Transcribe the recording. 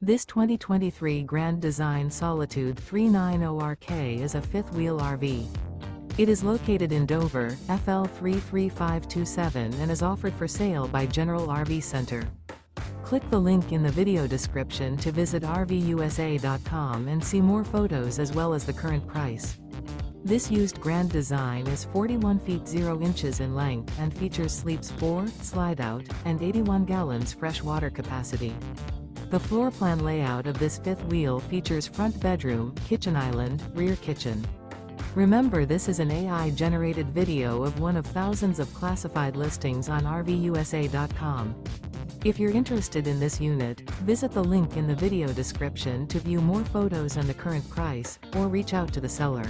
This 2023 Grand Design Solitude 390RK is a fifth-wheel RV. It is located in Dover, FL 33527 and is offered for sale by General RV Center. Click the link in the video description to visit RVUSA.com and see more photos as well as the current price. This used Grand Design is 41 feet 0 inches in length and features sleeps 4, slide-out, and 81 gallons fresh water capacity. The floor plan layout of this fifth wheel features front bedroom, kitchen island, rear kitchen. Remember, this is an AI-generated video of one of thousands of classified listings on RVUSA.com. If you're interested in this unit, visit the link in the video description to view more photos and the current price, or reach out to the seller.